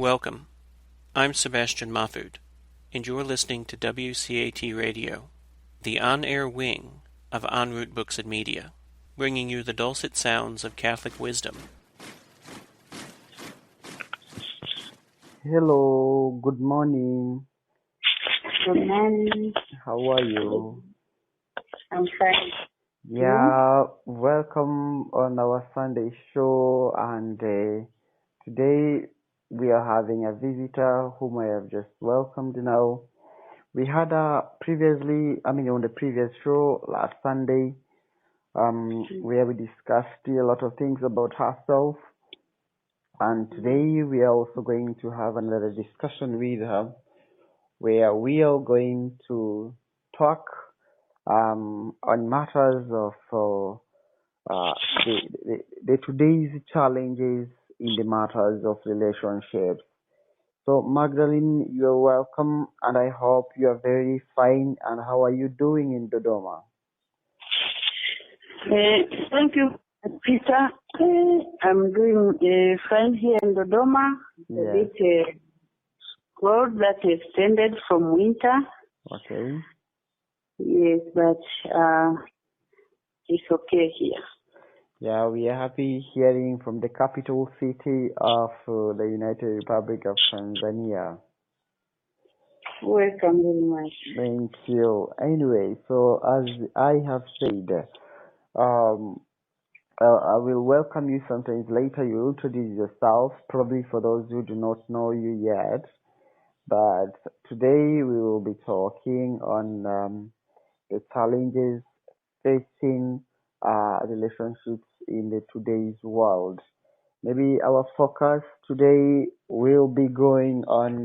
Welcome. I'm Sebastian Mahfood, and you're listening to WCAT Radio, the on-air wing of En Route Books and Media, bringing you the dulcet sounds of Catholic wisdom. Hello, good morning. Good morning. How are you? I'm fine. Yeah, welcome on our Sunday show, and today we are having a visitor whom I have just welcomed now. We had on the previous show last Sunday, where we discussed a lot of things about herself, and today we are also going to have another discussion with her, where we are going to talk on matters of the today's challenges in the matters of relationships. So, Magdalene, you're welcome, and I hope you are very fine. And how are you doing in Dodoma? Thank you, Peter. I'm doing fine here in Dodoma. Yes. A bit cold that extended from winter. Okay. Yes, but it's okay here. Yeah, we are happy hearing from the capital city of the United Republic of Tanzania. Welcome very much. Thank you. Anyway, so as I have said, I will welcome you sometimes later. You will introduce yourself, probably for those who do not know you yet. But today we will be talking on the challenges facing relationships in the today's world. Maybe our focus today will be going on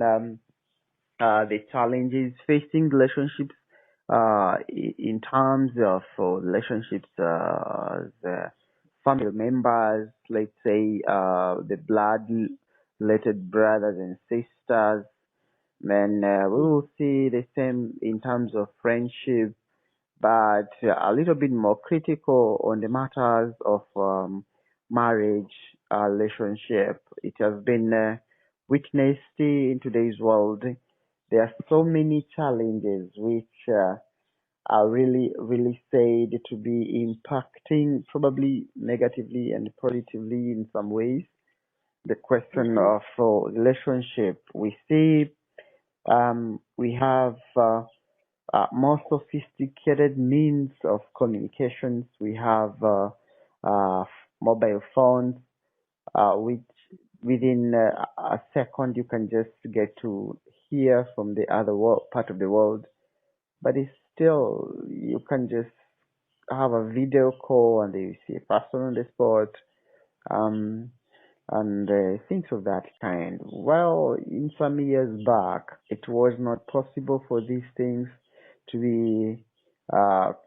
the challenges facing relationships in terms of relationships the family members, let's say the blood-related brothers and sisters. Then we will see the same in terms of friendship, but a little bit more critical on the matters of marriage relationship. It has been witnessed in today's world. There are so many challenges which are really said to be impacting probably negatively and positively in some ways. The question of relationship. We see we have more sophisticated means of communications. We have mobile phones, which within a second you can just get to hear from the other part of the world. But it's still, you can just have a video call and you see a person on the spot. And things of that kind. Well, in some years back, it was not possible for these things to be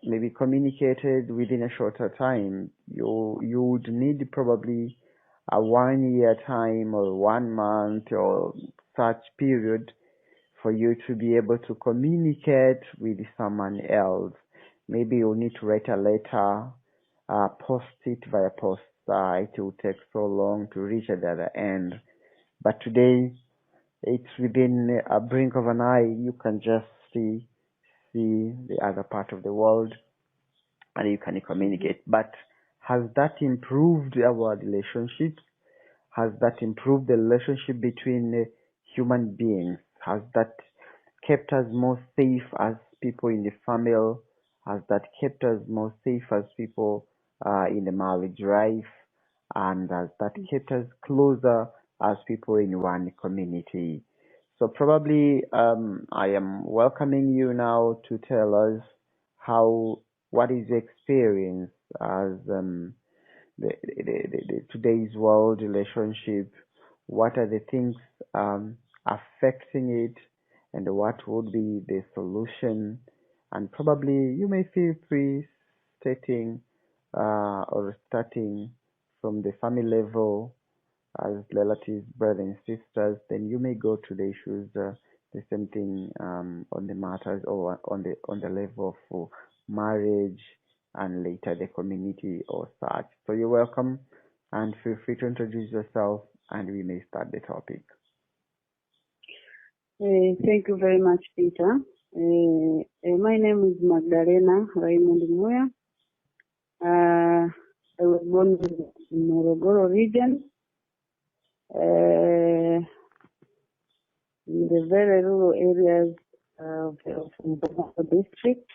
maybe communicated within a shorter time. You would need probably a 1 year time or 1 month or such period for you to be able to communicate with someone else. Maybe you'll need to write a letter, post it via post. It will take so long to reach at the other end. But today, it's within a blink of an eye. You can just see the other part of the world and you can communicate. But has that improved our relationships? Has that improved the relationship between human beings? Has that kept us more safe as people in the family? Has that kept us more safe as people in the marriage life? And has that kept us closer as people in one community? So probably I am welcoming you now to tell us what is your experience as today's world relationship. What are the things affecting it, and what would be the solution? And probably you may feel free stating or starting from the family level as relatives, brothers and sisters. Then you may go to the issues, the same thing on the matters or on the level of marriage and later the community or such. So you're welcome and feel free to introduce yourself and we may start the topic. Thank you very much, Peter. My name is Magdalene Raymond Muya. I was born in Morogoro region, in the very rural areas of Tabora district,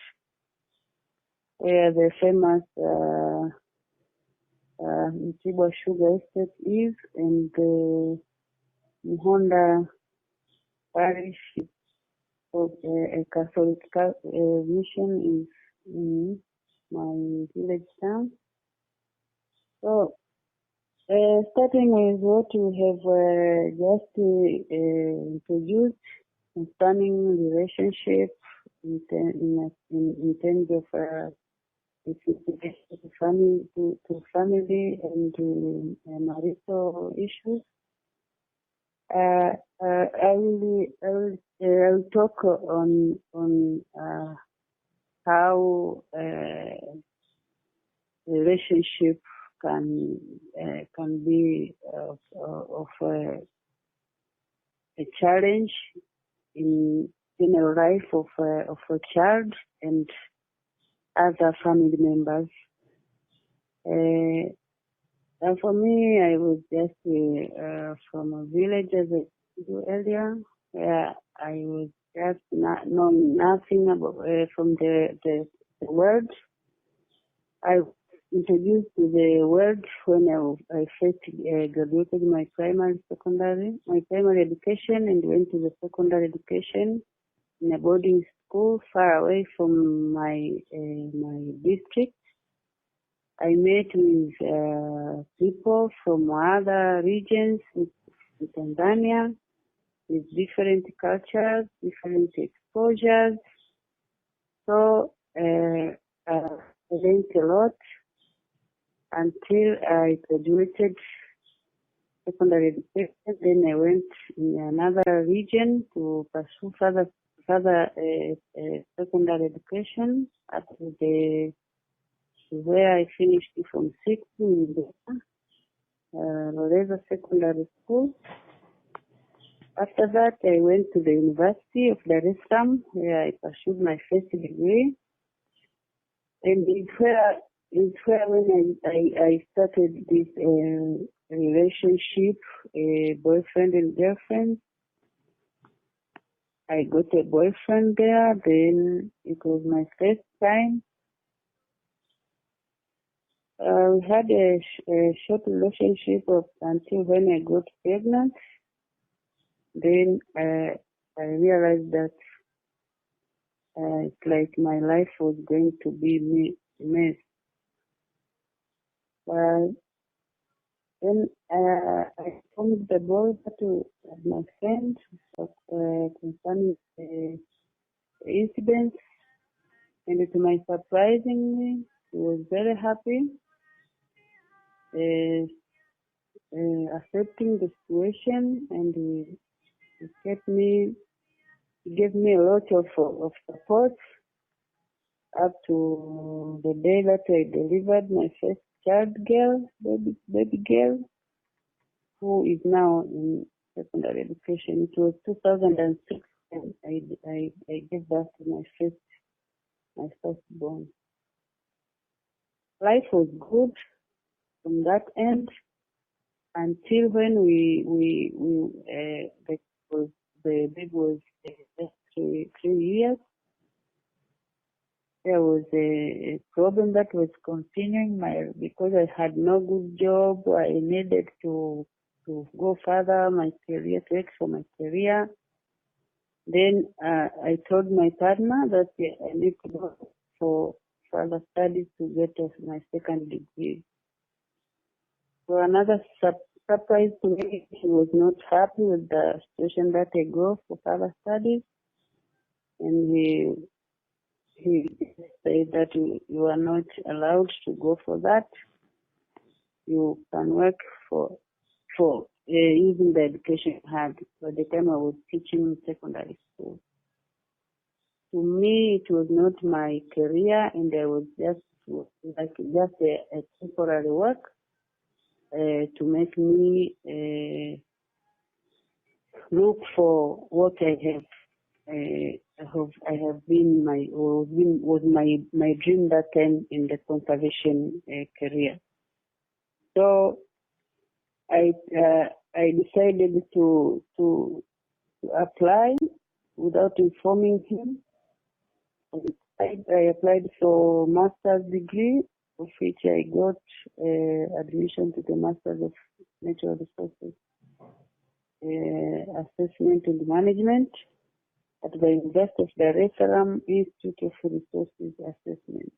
where the famous Tabora Sugar Estate is, and the Muhonda Parish of a Catholic mission is in my village town. So, starting with what you have just introduced concerning relationship in terms of family and to marital issues. I will talk on how relationship can be of a challenge in general life of a child and other family members. And for me, I was just from a village, as I told you earlier, where I was just not knowing nothing about from the word. I was introduced to the word when I first graduated my primary education, and went to the secondary education in a boarding school far away from my district. I met with people from other regions in Tanzania with different cultures, different exposures. So I learned a lot until I graduated secondary education. Then I went in another region to pursue further secondary education at where I finished from 6 in Loreza Secondary School. After that, I went to the University of Dar es Salaam, where I pursued my first degree. And it's where when I started this relationship, boyfriend and girlfriend. I got a boyfriend there. Then it was my first time. We had a short relationship until when I got pregnant. Then I realized that it's like my life was going to be a mess. Then I told the boy to my friend concerning the incident, and to my surprisingly, he was very happy, accepting the situation, and he gave me a lot of support up to the day that I delivered my first baby girl, who is now in secondary education. It was 2006, and I gave birth to my firstborn. Life was good from that end until when the baby was just 3 years. There was a problem that was continuing because I had no good job. I needed to go further my career, to explore my career. Then I told my partner that I need to go for further studies to get my second degree. So another surprise to me, he was not happy with the situation that I go for further studies, and he said that you are not allowed to go for that. You can work for using the education you had. By the time I was teaching in secondary school, to me it was not my career, and I was just a temporary work to make me look for what I have been was my dream that time in the conservation career. So I decided to apply without informing him. I applied for master's degree, of which I got admission to the Master's of Natural Resources Assessment and Management at the University of Dar es Salaam Institute of Resources Assessment.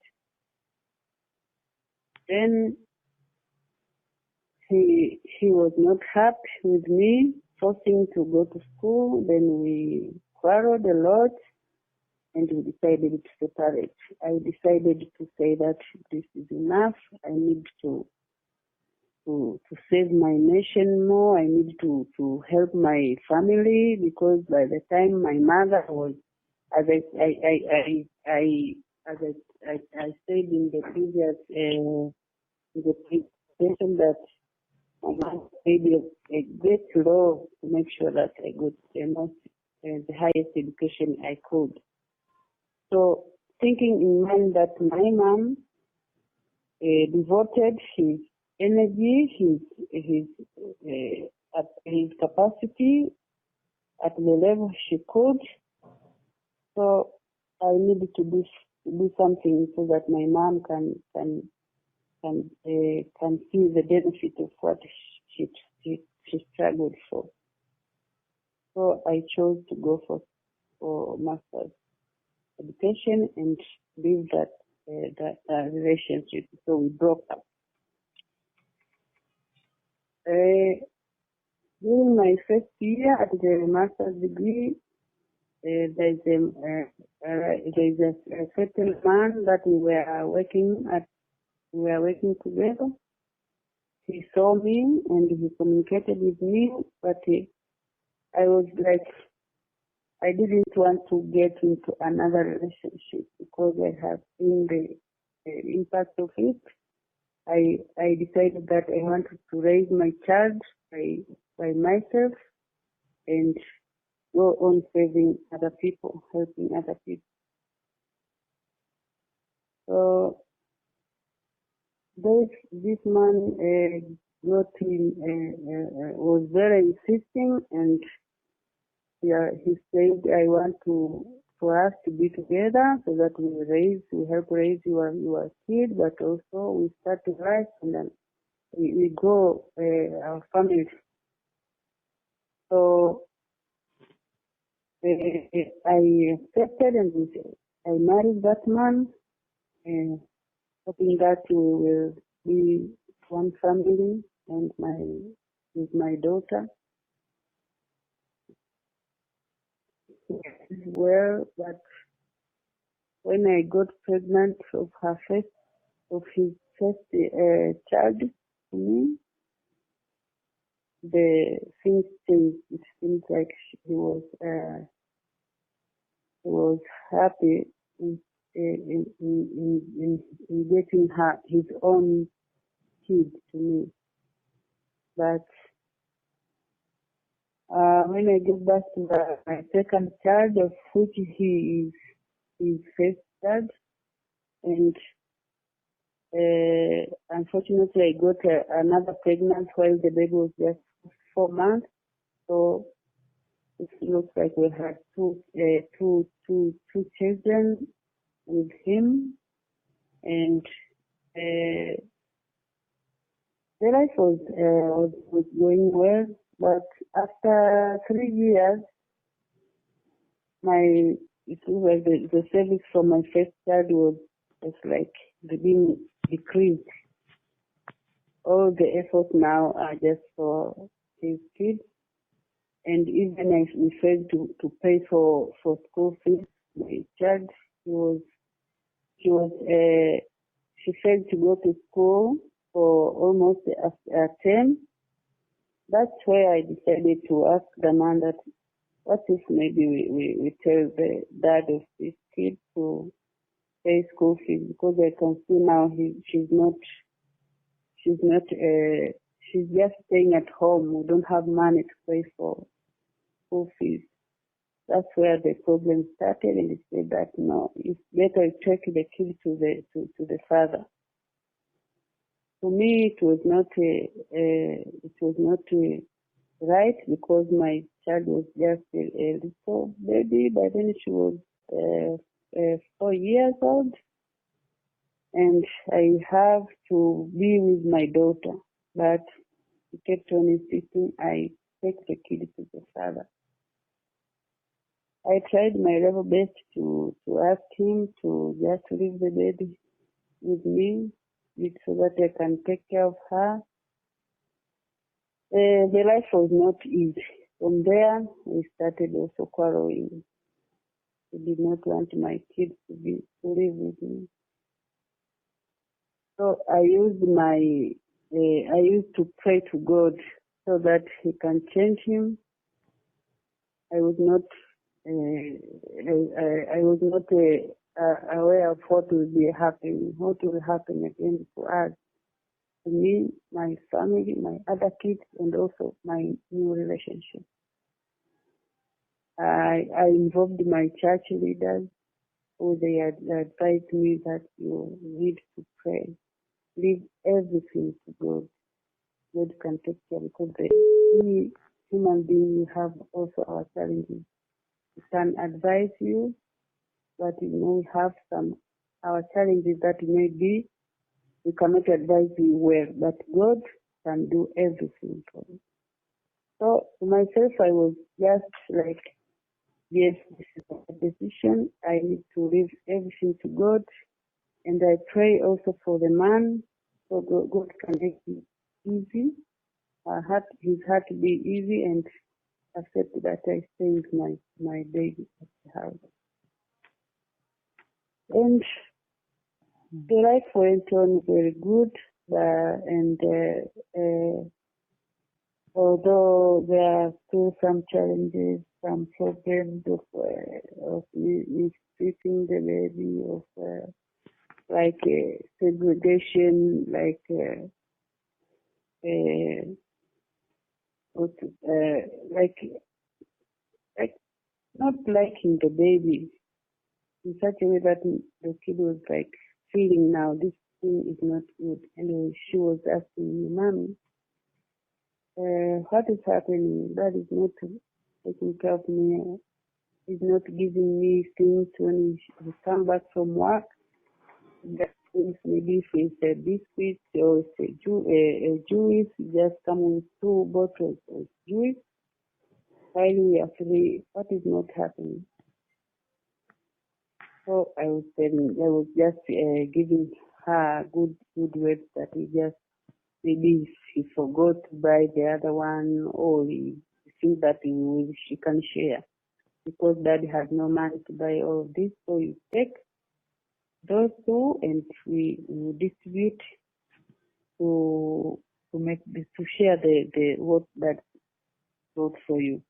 Then he was not happy with me forcing to go to school. Then we quarreled a lot, and we decided to separate. I decided to say that this is enough. I need to save my nation more. I need to help my family, because by the time my mother was, as I said in the previous presentation, that my mother made a great law to make sure that I got the highest education I could. So, thinking in mind that my mom devoted his energy, his capacity at the level she could, so I needed to do something so that my mom can see the benefit of what she struggled for. So I chose to go for master's education and leave that relationship. So we broke up. During my first year at the master's degree, there's a certain man that we were working together. He saw me and he communicated with me, but I was like, I didn't want to get into another relationship because I have seen the impact of it. I decided that I wanted to raise my child by myself and go on saving other people, helping other people. So this man was very insisting, and he said, I want for us to be together so that we help raise your kid, but also we start to life and then we grow our family. So I accepted and I married that man, hoping that we will be one family and with my daughter. Well, but when I got pregnant of his first child to me, the things changed. It seems like he was happy in getting his own kid to me. But when I get back to my second child, of which he is his first child, and unfortunately I got another pregnant while the baby was just 4 months. So it looks like we had two children with him, and the life was going well. But after 3 years, it was like the service for my first child was like being decreased. All the efforts now are just for his kids, and even if we failed to pay for school fees, my child she failed to go to school for almost a term. That's where I decided to ask the man that, what if maybe we tell the dad of this kid to pay school fees, because I can see now she's just staying at home. We don't have money to pay for school fees. That's where the problem started, and he said that no, it's better to take the kid to the father. For me, it was not right, because my child was just a little baby. By then she was 4 years old, and I have to be with my daughter. But he kept on insisting I take the kid to the father. I tried my level best to ask him to just leave the baby with me so that I can take care of her. The life was not easy. From there, we started also quarreling. He did not want my kids to live with me. So I used to pray to God so that He can change him. I was not aware of what will happen again to us, to me, my family, my other kids, and also my new relationship. I involved my church leaders, who they advised me that you need to pray, leave everything to God. God can take care, because we human beings have also our challenges. We can advise you, but we have our challenges that maybe we cannot advise you well, but God can do everything for you. So for myself, I was just like, yes, this is a decision. I need to leave everything to God, and I pray also for the man, so God can make it easy. His heart to be easy, and accept that I stay with my baby at the house. And the life went on very good, and although there are still some challenges, some problems of mistreating the baby, of segregation, like not liking the baby in such a way that the kid was like feeling, now this thing is not good. And she was asking me, Mommy, what is happening? Dad is not taking care of me. He's not giving me things when he comes back from work. That things, maybe if it's a biscuit or it's a juice, just come with 2 bottles of juice. While we are free, what is not happening? So I was just giving her good words that maybe he forgot to buy the other one, or he thinks that she can share, because Dad has no money to buy all of this. So you take those 2 and we distribute to share the what that brought for you.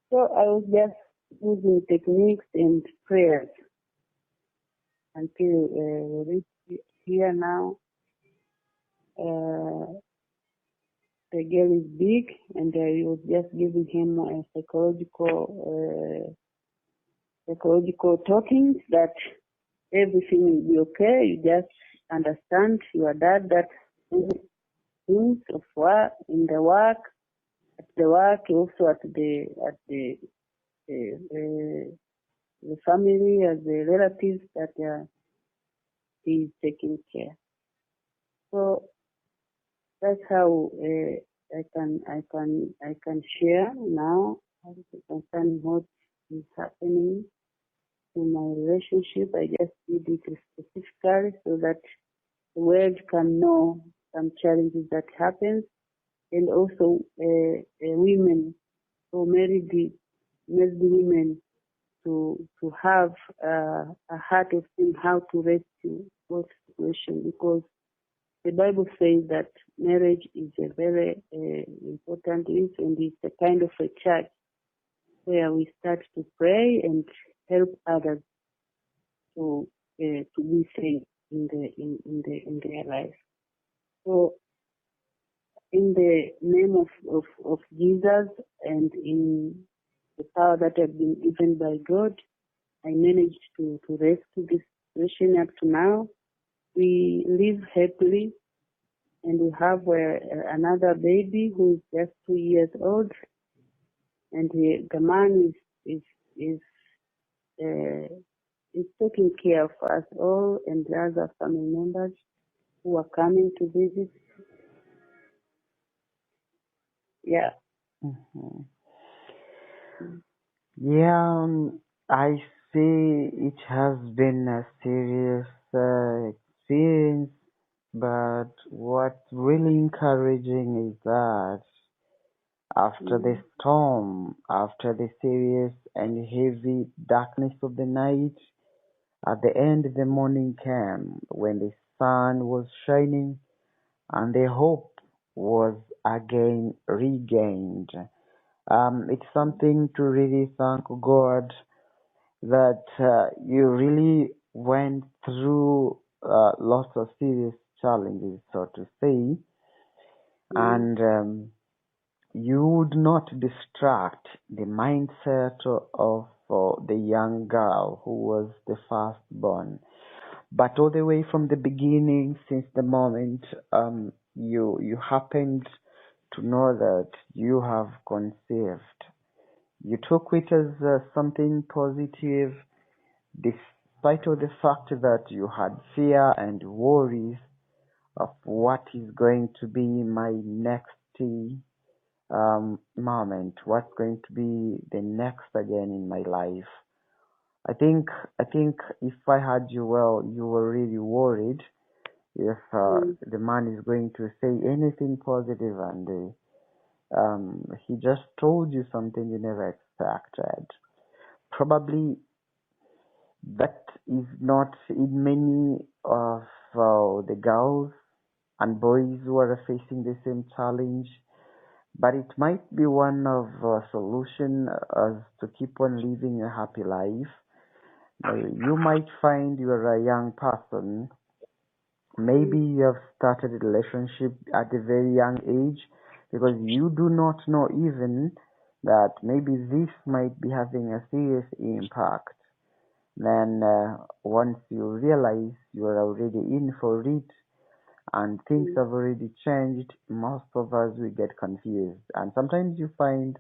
So I was just using techniques and prayers until we reach here now. The girl is big, and I was just giving him a psychological talkings that everything will be okay. You just understand your dad, that things of work, at the work, also at the family, as the relatives, that he is taking care. So that's how I can share now concerning what is happening in my relationship. I just did it specifically so that the world can know some challenges that happen, and also women, or married women, to have a heart of seeing how to rescue both situations, because the Bible says that marriage is a very important link, and it's a kind of a church where we start to pray and help others to be saved in their life. So, in the name of Jesus, and in the power that I've been given by God, I managed to rescue this situation up to now. We live happily, and we have another baby who is just 2 years old, and the man is taking care of us all and the other family members who are coming to visit. Yeah. Mm-hmm. Yeah, I see it has been a serious experience, but what's really encouraging is that after the storm, after the serious and heavy darkness of the night, at the end the morning came when the sun was shining and the hope was again regained. It's something to really thank God that you really went through lots of serious challenges, so to say, and you would not distract the mindset of the young girl who was the firstborn, but all the way from the beginning, since the moment you happened to know that you have conceived, you took it as something positive, despite of the fact that you had fear and worries of what is going to be my next moment, what's going to be the next again in my life. I think I think if I had you well, you were really worried if the man is going to say anything positive, and he just told you something you never expected. Probably that is not in many of the girls and boys who are facing the same challenge, but it might be one of solution as to keep on living a happy life. You might find you are a young person. Maybe you have started a relationship at a very young age because you do not know even that maybe this might be having a serious impact. Then once you realize you are already in for it and things have already changed, most of us we get confused. And sometimes you find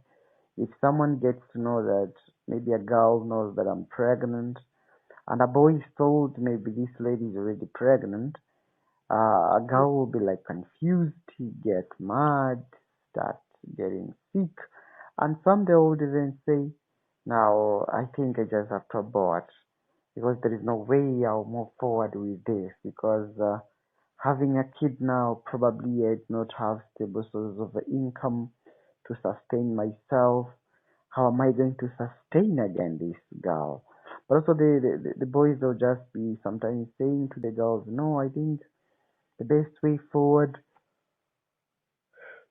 if someone gets to know that maybe a girl knows that I'm pregnant and a boy is told maybe this lady is already pregnant, a girl will be like confused, he get mad, start getting sick, and some they would even say, now I think I just have to abort because there is no way I'll move forward with this because having a kid now probably I do not have stable sources of income to sustain myself. How am I going to sustain again this girl? But also the boys will just be sometimes saying to the girls, no, I think the best way forward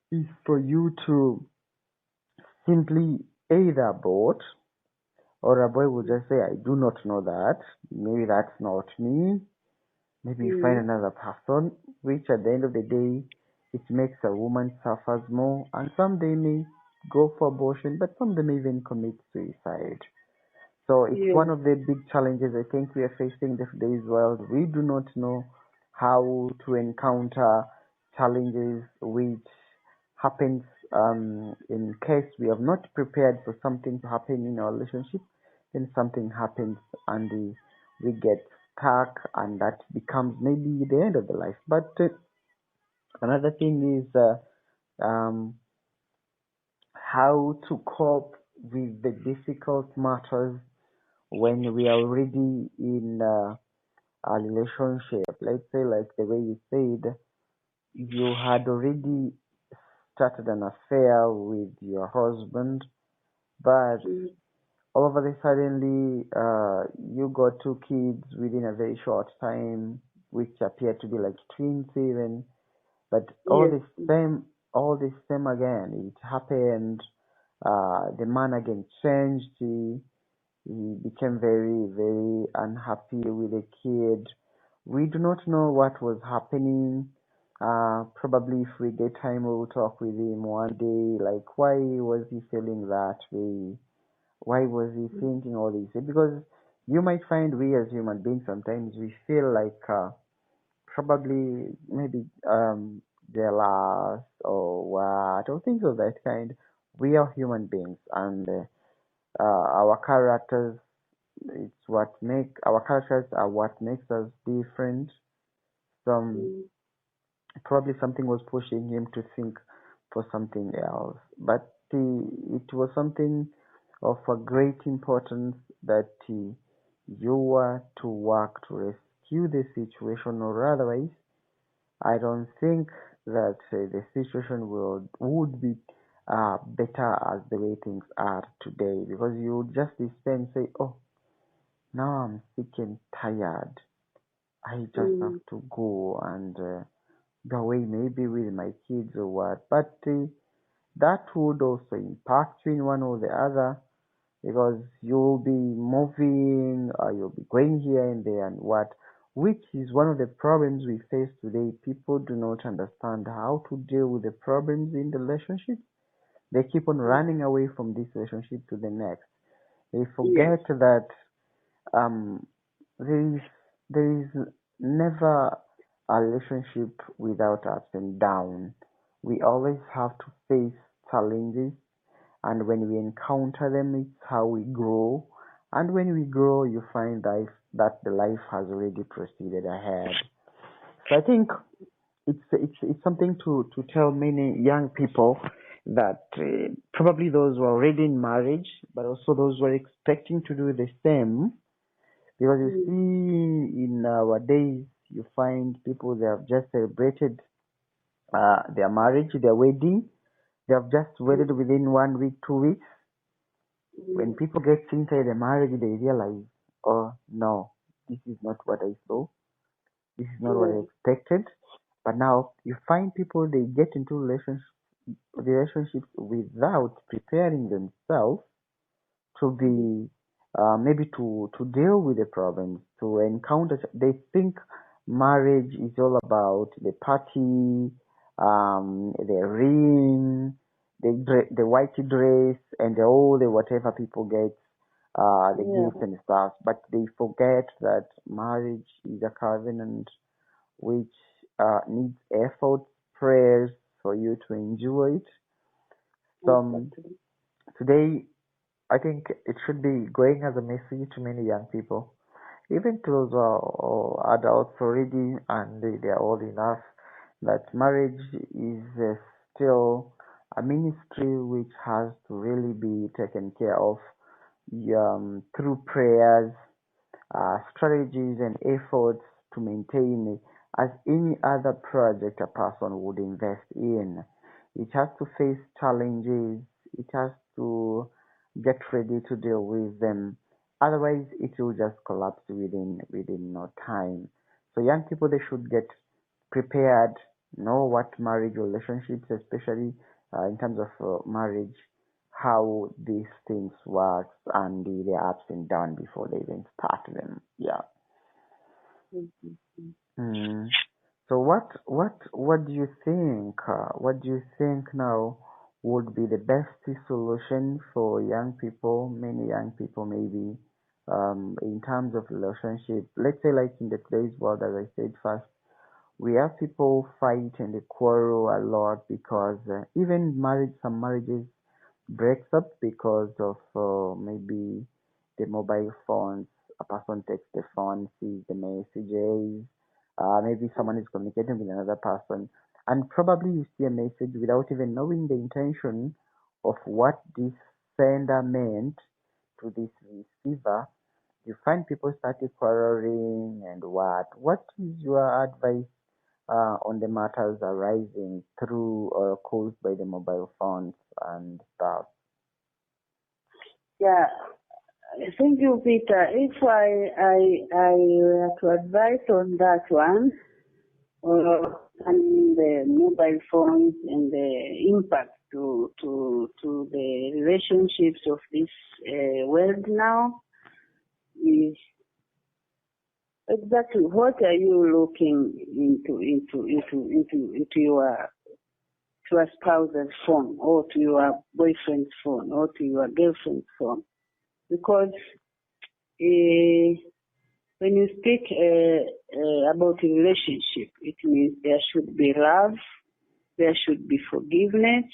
is for you to simply either abort, or a boy will just say, I do not know that. Maybe that's not me. Maybe you find another person, which at the end of the day, it makes a woman suffers more. And some they may go for abortion, but some they may even commit suicide. So it's one of the big challenges I think we are facing in today's world. We do not know how to encounter challenges which happens in case we have not prepared for something to happen in our relationship. Then something happens and we get stuck, and that becomes maybe the end of the life. But another thing is um, how to cope with the difficult matters when we are already in a relationship. Let's say, like the way you said, you had already started an affair with your husband, but all of a suddenly you got two kids within a very short time, which appear to be like twins even. But all the same again, it happened. The man again changed. He became very, very unhappy with the kid. We do not know what was happening. Probably if we get time, we'll talk with him one day. Like, why was he feeling that way? Why was he thinking all this? Because you might find we as human beings sometimes we feel like probably maybe jealous or what or things of that kind. We are human beings, and our characters our characters are what makes us different. Some Probably something was pushing him to think for something else, but it was something of a great importance that you were to work to rescue the situation, or otherwise I don't think that the situation would be better as the way things are today, because you would just despair and say, "Oh, now I'm sick and tired. I just have to go and go away, maybe with my kids or what." But that would also impact you in one or the other, because you'll be moving, you'll be going here and there and what, which is one of the problems we face today. People do not understand how to deal with the problems in the relationship. They keep on running away from this relationship to the next. They forget that um, there is there is never a relationship without ups and downs. We always have to face challenges, and when we encounter them, it's how we grow. And when we grow, you find that the life has already proceeded ahead. So I think it's something to tell many young people that probably those who are already in marriage, but also those who are expecting to do the same. Because you see, in our days, you find people they have just celebrated their marriage, their wedding. They have just wedded within 1 week, 2 weeks. When people get inside the marriage, they realize, oh no, this is not what I saw. This is not what I expected. But now you find people they get into relationships without preparing themselves to be maybe to deal with the problems, to encounter. They think marriage is all about the party, the ring, the white dress, and all the whatever people get, the gifts and stuff. But they forget that marriage is a covenant which needs effort, prayers for you to enjoy it. So today I think it should be going as a message to many young people, even to those who are adults already and they are old enough, that marriage is still a ministry which has to really be taken care of through prayers, strategies, and efforts to maintain it, as any other project a person would invest in. It has to face challenges, it has to get ready to deal with them. Otherwise, it will just collapse within no time. So young people they should get prepared, know what marriage relationships, especially in terms of marriage, how these things work and the ups and downs before they even start them. Yeah. Mm. So what do you think? What do you think now would be the best solution for young people, many young people maybe, in terms of relationship? Let's say like in the today's world, as I said first, we have people fight and they quarrel a lot because even some marriages breaks up because of maybe the mobile phones. A person takes the phone, sees the messages. Maybe someone is communicating with another person, and probably you see a message without even knowing the intention of what this sender meant to this receiver. You find people started quarreling and what. What is your advice on the matters arising through or caused by the mobile phones and stuff? Yeah, thank you, Peter. If I were to advise on that one, and the mobile phones and the impact to the relationships of this world now, is exactly what are you looking into your to a spouse's phone, or to your boyfriend's phone, or to your girlfriend's phone. because when you speak about a relationship, it means there should be love, there should be forgiveness,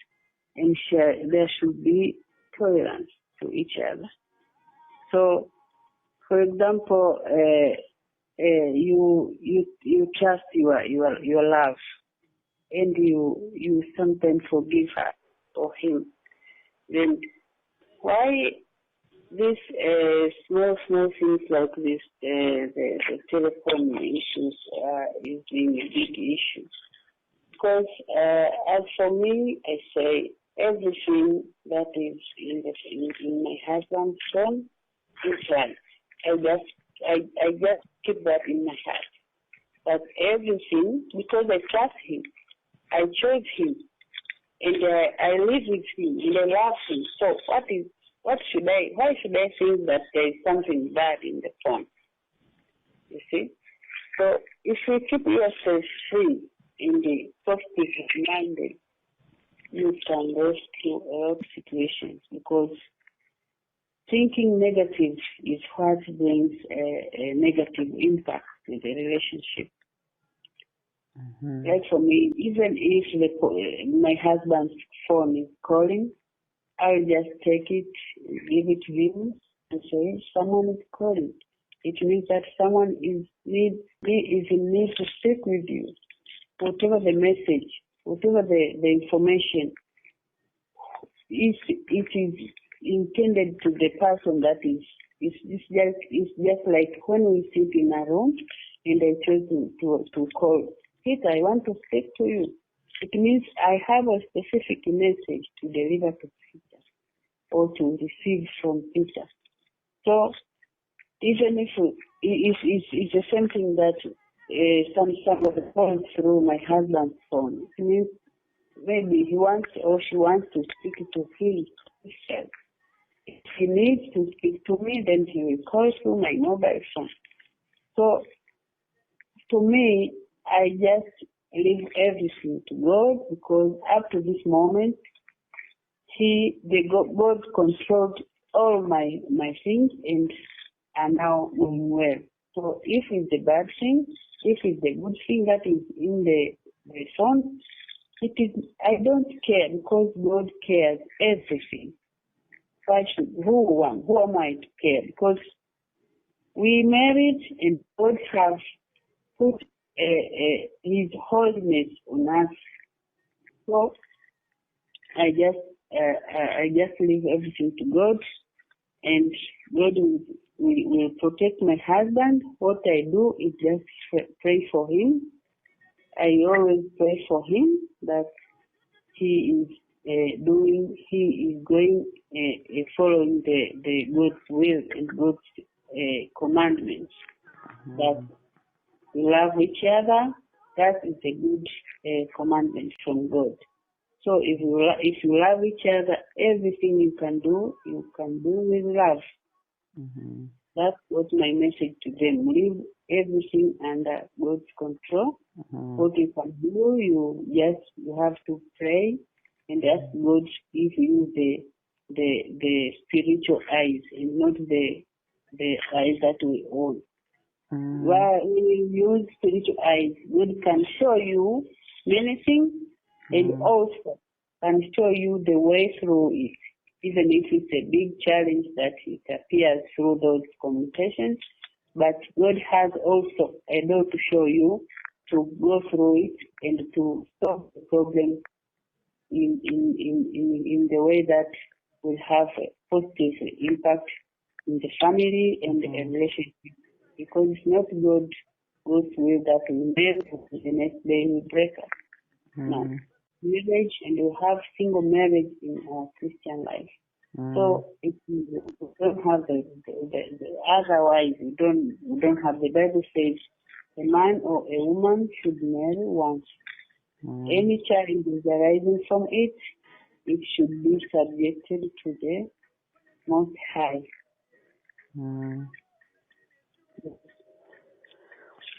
and there should be tolerance to each other. So, for example, you trust your love, and you sometimes forgive her or him. Then why these small things like this, the telephone issues is being a big issue? Because as for me, I say everything that is in my husband's phone is right. I just keep that in my heart. But everything, because I trust him, I chose him, and I live with him, and I love him. So why should I think that there is something bad in the phone? You see? So if you keep yourself free in the positive minded, you can rescue a lot of situations, because thinking negative is what brings a negative impact in the relationship. Mm-hmm. Like for me, even if my husband's phone is calling, I'll just take it, give it to him, and say, someone is calling. It means that someone is in need to speak with you. Whatever the message, whatever the information, if it is intended to the person that it's just like when we sit in a room and I try to call, Peter, I want to speak to you. It means I have a specific message to deliver to Peter or to receive from Peter. So even if it's the same thing that somebody calls through my husband's phone, it means maybe he wants or she wants to speak to himself. If he needs to speak to me, then he will call through my mobile phone. So to me, I just leave everything to God, because up to this moment, God controlled all my things and are now going well. So if it's the bad thing, if it's the good thing that is in the phone, I don't care, because God cares everything. Who am I to care? Because we married and God has put His holiness on us. So I just leave everything to God, and God will protect my husband. What I do is just pray for him. I always pray for him that he is going following the God's will and God's commandments. Mm-hmm. That we love each other. That is a good commandment from God. So if you love each other, everything you can do with love. Mm-hmm. That's what my message to them. Leave everything under God's control. Mm-hmm. What you can do, you have to pray and ask God to give you the spiritual eyes and not the eyes that we own. Mm-hmm. While when you use spiritual eyes, God can show you many things, and also can show you the way through it. Even if it's a big challenge that it appears through those communications, but God has also a door to show you to go through it and to solve the problem in the way that will have a positive impact in the family and the relationship. Because it's not God's will that we marry the next day we break up. No. Marriage, and we have single marriage in our Christian life. So if you don't have the otherwise we don't have, the Bible says a man or a woman should marry once. Any challenges arising from it should be subjected to the Most High.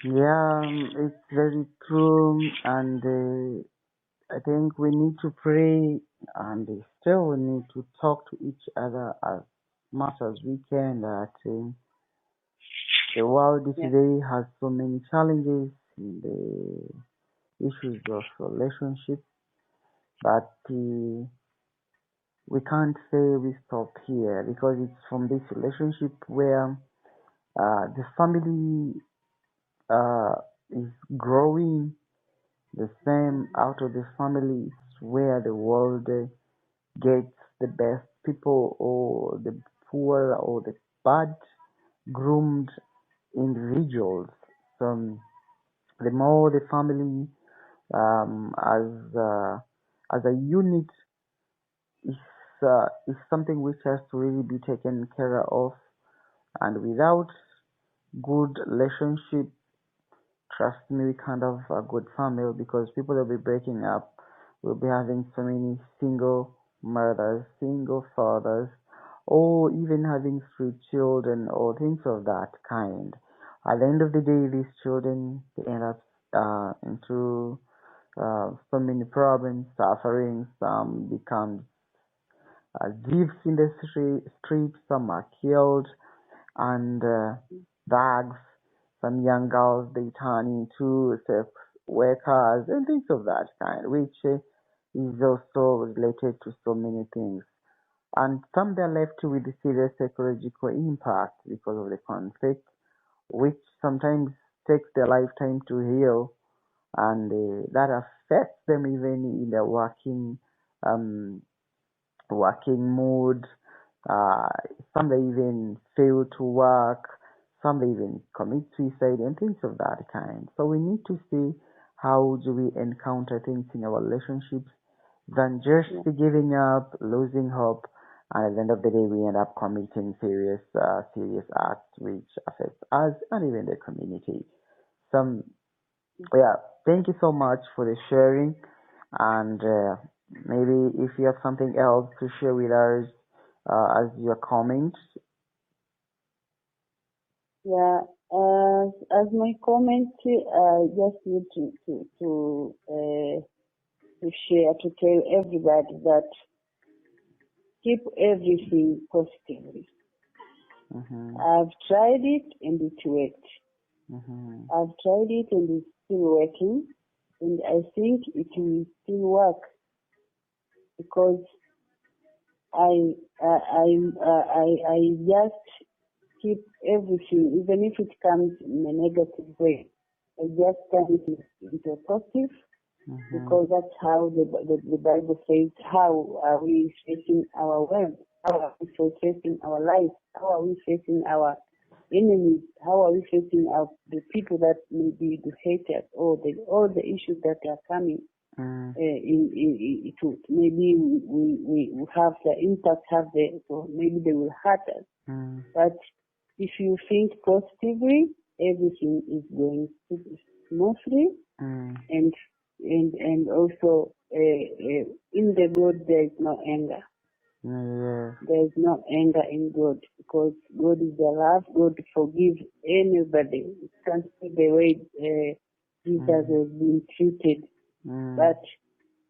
Yeah, it's very true, and I think we need to pray, and still we need to talk to each other as much as we can that the world Yeah. today has so many challenges in the issues of relationship, but we can't say we stop here because it's from this relationship where the family uh, is growing. The same out of the family is where the world gets the best people or the poor or the bad groomed individuals. So the more the family as a unit is is something which has to really be taken care of, and without good relationship, trust me, we can't have a good family because people will be breaking up. We'll be having so many single mothers, single fathers, or even having street children or things of that kind. At the end of the day, these children they end up into so many problems, suffering. Some become thieves in the streets. Some are killed, and bags. Some young girls they turn into sex workers and things of that kind, which is also related to so many things. And some they're left with serious psychological impact because of the conflict, which sometimes takes their lifetime to heal, and that affects them even in their um, working mood. Uh, some they even fail to work, some they even commit suicide and things of that kind. So we need to see how do we encounter things in our relationships than just Yeah. giving up, losing hope, and at the end of the day we end up committing serious acts which affect us and even the community. Some yeah, thank you so much for the sharing. And maybe if you have something else to share with us as your comments. Yeah. As my comment, I just need to share, to tell everybody that keep everything positively. Mm-hmm, I've tried it and it worked. mm-hmm, I've tried it and it's still working, and I think it will still work because I just keep everything, even if it comes in a negative way. I just turn it into a positive mm-hmm, because that's how the Bible says, how are we facing our world? How are we facing our life? How are we facing our enemies? How are we facing the people that may be the haters or all the issues that are coming to maybe we have the impact, so maybe they will hurt us. mm-hmm, But if you think positively, everything is going smoothly, mm-hmm, and also in the God there is no anger. yeah, There is no anger in God because God is the love. God forgives anybody. You can't see the way Jesus has been treated, mm-hmm, but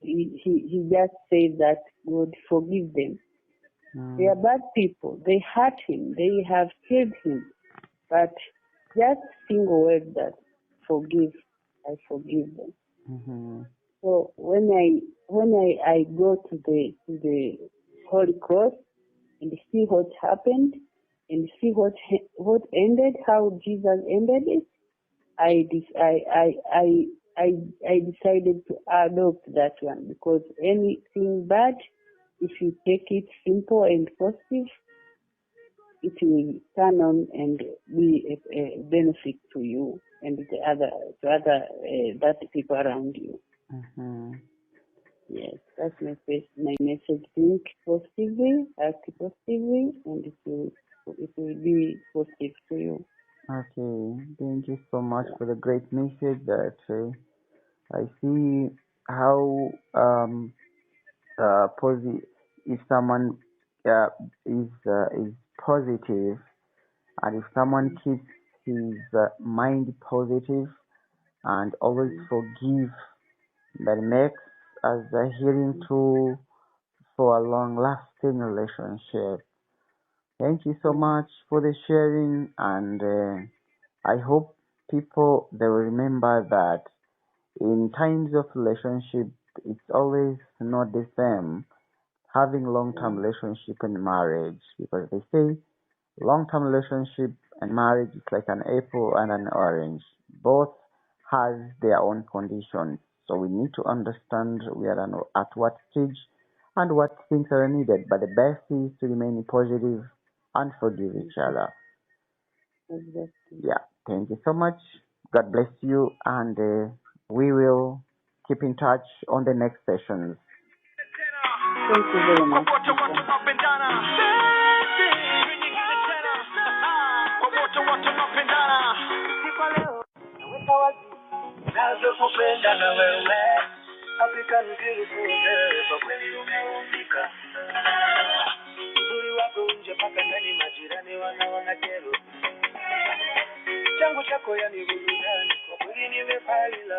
he just said that God forgive them. They are bad people. They hurt him. They have killed him. But just single word that forgive, I forgive them. mm-hmm, So when I go to the Holy Cross and see what happened and see what ended, how Jesus ended it, I decided to adopt that one because anything bad, if you take it simple and positive, it will turn on and be a benefit to you and the other that people around you. mm-hmm. Yes, that's my message. Think positively, act positively, and it will be positive to you. Okay, thank you so much Yeah. for the great message that I see how if someone is positive, and if someone keeps his mind positive and always Mm-hmm. forgive, that makes as a healing tool for a long lasting relationship. Thank you so much for the sharing, and I hope people they will remember that in times of relationship, it's always not the same having long-term relationship and marriage, because they say long-term relationship and marriage is like an apple and an orange. Both has their own conditions. So we need to understand we are at what stage and what things are needed. But the best is to remain positive and forgive each other. Exactly. Yeah. Thank you so much. God bless you, and we will keep in touch on the next sessions. Thank you very much. Changu chako yani burudani kwa kweli nimepalila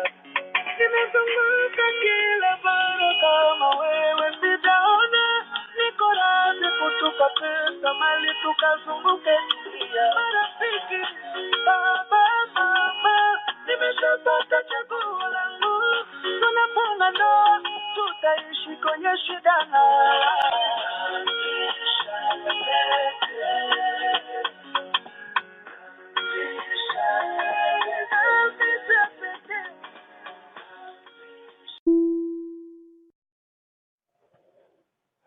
nimezunguka kila bara kama wewe sijaona niko radhi kutupa pesa mali tukazunguke dunia marafiki baba mama nimeshapata chaguo langu tunafunga ndoa tutaishi kwenye shida na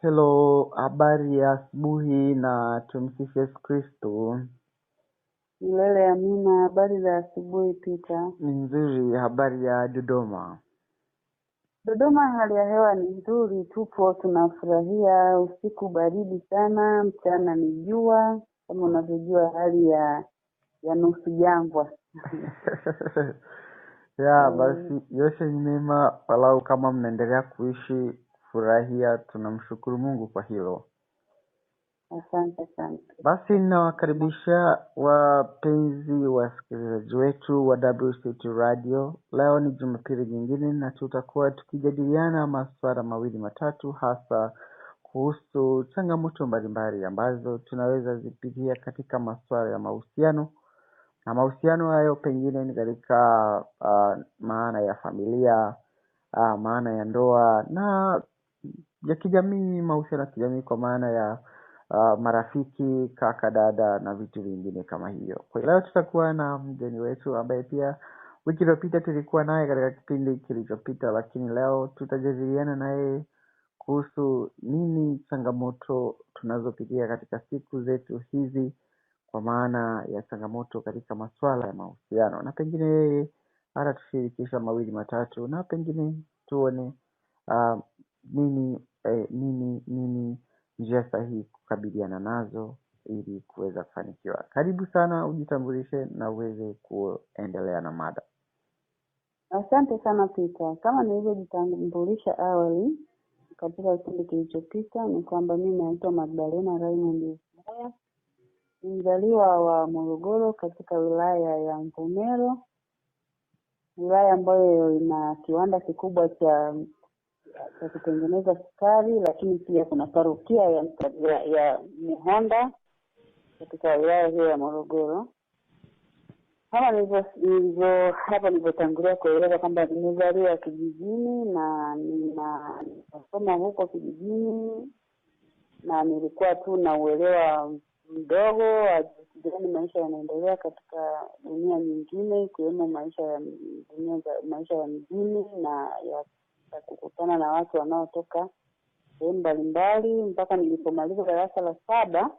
Hello, habari ya asubuhi na tumsifu Yesu Kristo. Milele amina. Habari za asubuhi Peter? Ni nzuri. Habari ya Dodoma? Dodoma hali ya hewa ni nzuri, tupo tunafurahia. Usiku baridi sana, mchana ni jua, kama unavyojua hali ya nusu jangwa. Ya, basi yote ni mema, walau kama mnaendelea kuishi furahia, tunamshukuru Mungu kwa hilo. Asante sana. Basi ninawakaribisha wapenzi wasikilizaji wetu wa WCT Radio. Leo ni Jumapili nyingine na tutakuwa tukijadiliana masuala mawili matatu, hasa kuhusu changamoto mbalimbali ambazo tunaweza zipitia katika masuala ya mahusiano, na mahusiano hayo pengine ni katika maana ya familia, maana ya ndoa, na ya kijamii, mahusiano ya kijamii kwa maana ya marafiki, kaka, dada na vitu vingine kama hiyo. Kwa leo tutakuwa na mgeni wetu ambaye pia wiki iliyopita tulikuwa naye katika kipindi kilichopita, lakini leo tutajadiliana naye kuhusu nini changamoto tunazopitia katika siku zetu hizi, kwa maana ya changamoto katika masuala ya mahusiano, na pengine yeye atatushirikisha mawili matatu, na pengine tuone nini njia sahihi kukabiliana nazo ili kuweza kufanikiwa. Karibu sana, ujitambulishe na uweze kuendelea na mada. Asante sana Peter. Kama nilivyojitambulisha awali katika kipindi kilichopita, ni kwamba mimi naitwa Magdalene Raymond Muya. Ni mzaliwa wa Morogoro katika wilaya ya Mvomero, wilaya ambayo ina kiwanda kikubwa cha kutengeneza sukari, lakini pia kuna parokia ya Mihonda katika wilaya hiyo ya Morogoro. Kama nilivyotangulia kueleza kwamba nimezaliwa kijijini na ninasoma huko kijijini, na nilikuwa tu na uelewa mdogo wa jinsi maisha yanaendelea katika dunia nyingine, ikiwemo maisha ya mjini na ya kukutana na watu wanaotoka sehemu mbalimbali, mpaka nilipomaliza darasa la 7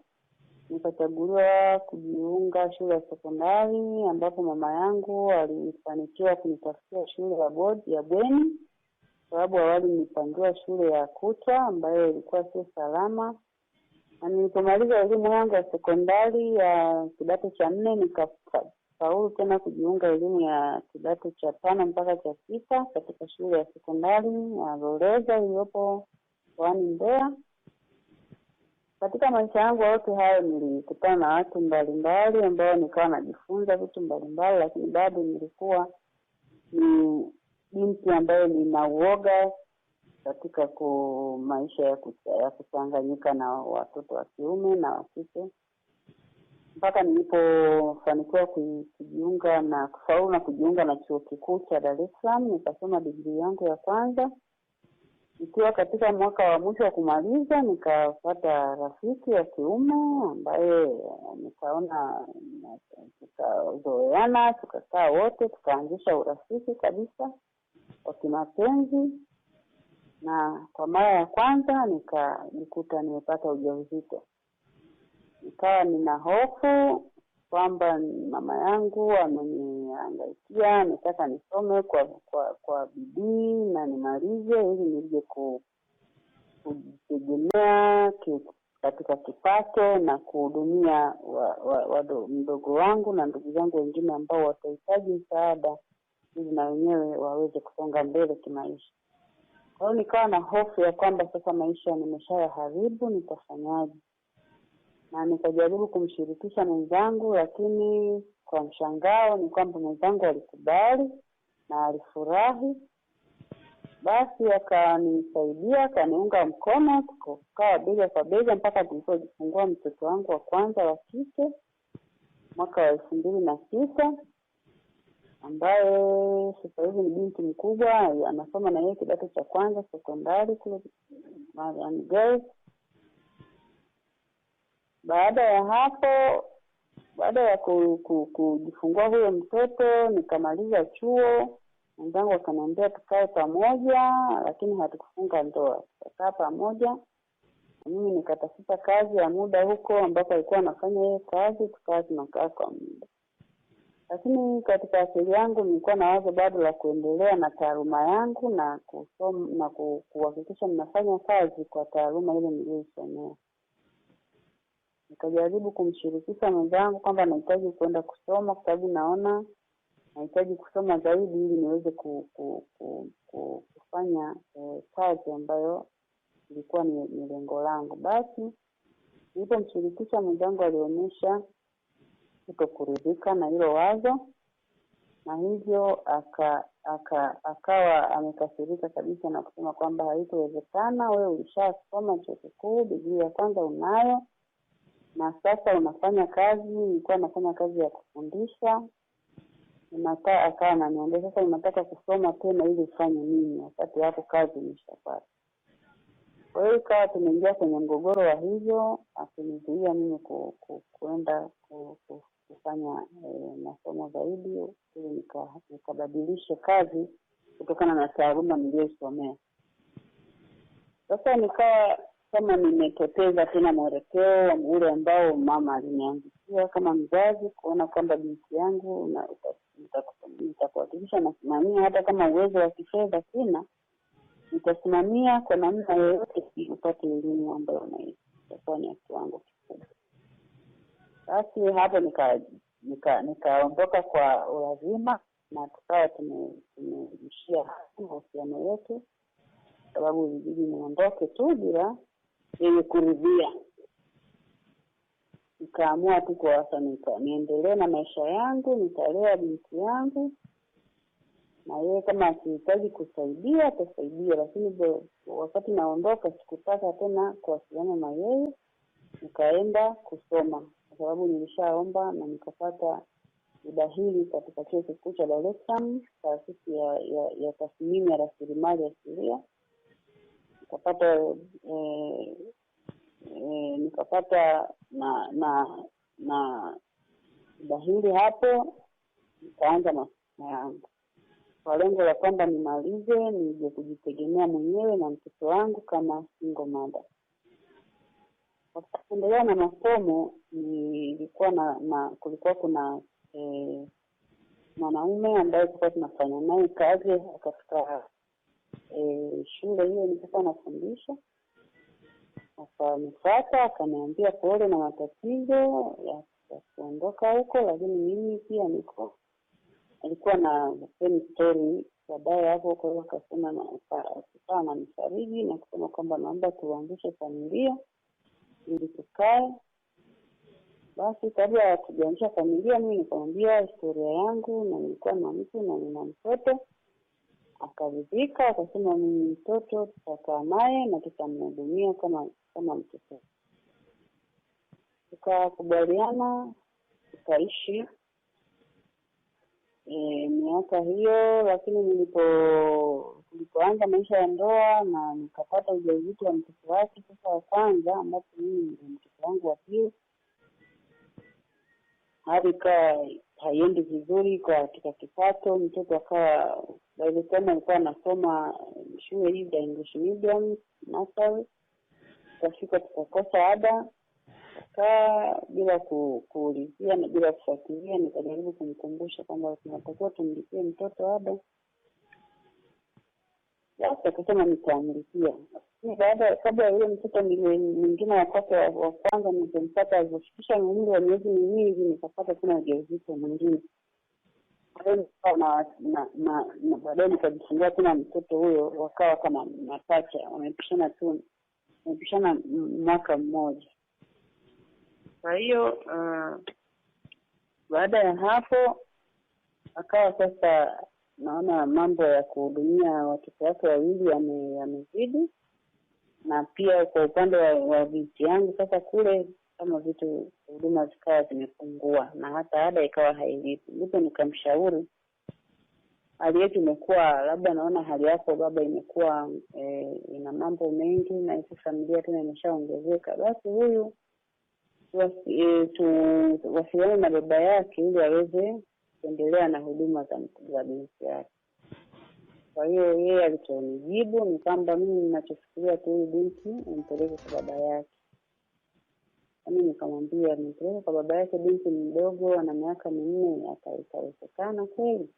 nikachaguliwa kujiunga shule ya sekondari, ambapo mama yangu alifanikiwa kunitafutia shule ya bweni, sababu awali nilipangiwa shule ya kutwa ambayo ilikuwa sio salama. Na nilipomaliza elimu yangu ya sekondari ya kidato cha 4 nikafaulu tena kujiunga elimu ya kidato cha 5 mpaka cha 6 katika shule ya sekondari ya Loleza iliyopo mkoani Mbeya. Katika maisha yangu yote hayo nilikutana na watu mbalimbali ambao nikawa najifunza vitu mbalimbali, lakini bado nilikuwa ni binti ambaye nina uoga katika maisha ya kuchanganyika na watoto wa kiume na wa kike, mpaka nilipofanikiwa kujiunga na kufaulu na kujiunga na chuo kikuu cha Dar es Salaam. Nikasoma degree yangu ya kwanza. Nikiwa katika mwaka wa mwisho wa kumaliza, nikapata rafiki wa kiume ambaye nikaona tukazoeana, tukakaa wote, tukaanzisha urafiki kabisa wa kimapenzi. Na kwa mara ya kwanza nikajikuta nimepata ujauzito. Nikawa nina hofu kwamba mama yangu ameniangaikia, ametaka nisome kwa bidii na nimalize ili nije kujitegemea katika kipato na kuhudumia mdogo wangu na ndugu zangu wengine ambao watahitaji msaada ili na wenyewe waweze kusonga mbele kimaisha. Kwa hiyo nikawa na hofu ya kwamba sasa maisha nimeshayaharibu, nitafanyaje? Na nikajaribu kumshirikisha mwenzangu, lakini kwa mshangao ni kwamba mwenzangu alikubali na alifurahi. Basi akanisaidia, akaniunga mkono, tukakaa bega kwa bega mpaka tulipojifungua mtoto wangu wa kwanza wa kike mwaka wa 2006, ambaye sasa hivi ni binti mkubwa, anasoma na yeye kidato cha kwanza sekondari kule Marian Girls. Baada ya hapo, baada ya kujifungua huyo mtoto, nikamaliza chuo. Mwenzangu akaniambia tukae pamoja, lakini hatukufunga ndoa. Tukakaa pamoja. Mimi nikatafuta kazi ya muda huko ambapo alikuwa anafanya yeye kazi, tukawa tunakaa kwa muda. Lakini katika akili yangu nilikuwa na wazo bado la kuendelea na taaluma yangu na kusoma na kuhakikisha ninafanya kazi kwa taaluma ile niliyosomea. Nikajaribu kumshirikisha mwenzangu kwamba nahitaji kwenda kusoma kwa sababu naona nahitaji kusoma zaidi ili niweze kufanya kazi ambayo ilikuwa ni lengo langu. Basi nilipomshirikisha mwenzangu alionyesha kutokuridhika na hilo wazo, na hivyo akawa amekasirika kabisa na kusema kwamba haitowezekana, wewe ulishasoma chuo kikuu, degree ya kwanza unayo, na sasa unafanya kazi. Nilikuwa nafanya kazi ya kufundisha. Akawa ananiambia sasa unataka kusoma tena ili ufanye nini wakati hapo kazi umeshapata? Kwa hiyo ikawa tumeingia kwenye mgogoro wa hivyo, akinizuia mimi kuenda kufanya masomo zaidi ili nikabadilishe kazi kutokana na taaluma niliyosomea. Sasa nikawa kama nimepoteza tena mwelekeo ule ambao mama aliniandikia kama mzazi, kuona kwamba binti yangu nitakuhakikisha nasimamia, hata kama uwezo wa kifedha sina, nitasimamia kwa namna yoyote upate elimu ambayo unaitakuwa ni kiwango kikubwa. Basi hapo nikaondoka kwa ulazima na tukawa tumeishia mahusiano yetu, sababu ilibidi niondoke tu bila yeye kuridhia. Nikaamua tu kwa sasa niendelee na maisha yangu, nitalea binti yangu, na yeye kama akihitaji kusaidia atasaidia, lakini wakati naondoka sikutaka tena kuwasiliana na yeye. Nikaenda kusoma kwa sababu nilishaomba na nikapata udahili katika chuo kikuu cha Dar es Salaam, taasisi ya tathmini ya rasilimali asilia. Nikapata na udahili hapo, nikaanza masomo yangu kwa lengo la kwamba nimalize nije kujitegemea mwenyewe na mtoto wangu kama single mother. Kwa kuendelea na masomo kulikuwa kuna mwanaume ambaye tulikuwa tunafanya naye kazi katika shule hiyo nilikuwa nafundisha. Akanifuata akaniambia pole na matatizo ya kuondoka huko, lakini mimi pia alikuwa na same story baadaye hapo. Kwa hiyo akasema na nifariji na kusema kwamba naomba tuanzishe familia ili tukae. Basi kabla ya kuanzisha familia mimi nikamwambia historia yangu, na nilikuwa na mtu na nina mtoto. akaridhika, akasema mimi mtoto tutakaa naye na tutamhudumia kama mtoto. Tukakubaliana, tukaishi miaka hiyo, lakini nilipoanza maisha ya ndoa na nikapata ujauzito wa mtoto wake sasa wa kwanza, ambapo mimi ndio mtoto wangu wa pili, hadi haiendi vizuri katika kipato. Mtoto akawa by the time alikuwa anasoma shule hii ya English medium nursery, tukafika tukakosa ada, bila kuulizia na bila kufuatilia. Nikajaribu kumkumbusha kwamba tunatakiwa tumlipie mtoto ada. Sasa akasema nitamlipia. Kabla ya yule mtoto mwingine wa kwanza nilimpata alipofikisha umri wa miezi miwili, nikapata tena ujauzito mwingine. Na baadaye nikajifungua tena mtoto huyo, wakawa kama mapacha, wamepishana mwaka mmoja. Kwa hiyo baada ya hapo akawa sasa naona mambo ya kuhudumia watoto wake wawili yamezidi, na pia kwa upande wa binti yangu sasa kule kama vitu huduma zikawa zimepungua na hata ada ikawa hailipi. Ndipo nikamshauri, hali yetu imekuwa, labda naona hali yako baba imekuwa ina mambo mengi na hiyo familia tena imeshaongezeka, basi huyu wasiliane na baba yake ili aweze kuendelea na huduma za binti yake. Kwa hiyo yeye alichonijibu ni kwamba mimi ninachofikiria tu huyu binti nimpeleke kwa baba yake. Mimi nikamwambia nimpeleke kwa baba yake, binti mdogo ana miaka 4, itawezekana kweli?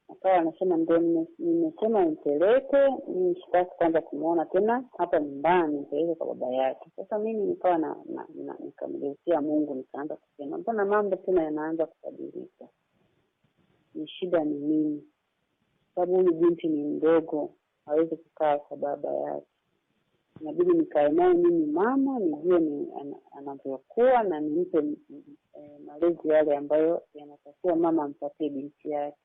Akawa anasema ndio nimesema nimpeleke, mimi sitaki kwanza kumuona tena hapa nyumbani, nimpeleke kwa baba yake. Sasa mimi nikawa nikamgeukia Mungu, nikaanza kusema mbona mambo tena yanaanza kubadilika? Ni shida ni nini? Sababu huyu binti ni mdogo, hawezi kukaa kwa baba yake. Inabidi nikae naye mimi mama, nijue anavyokuwa na nimpe malezi yale ambayo yanatakiwa mama ampatie binti yake.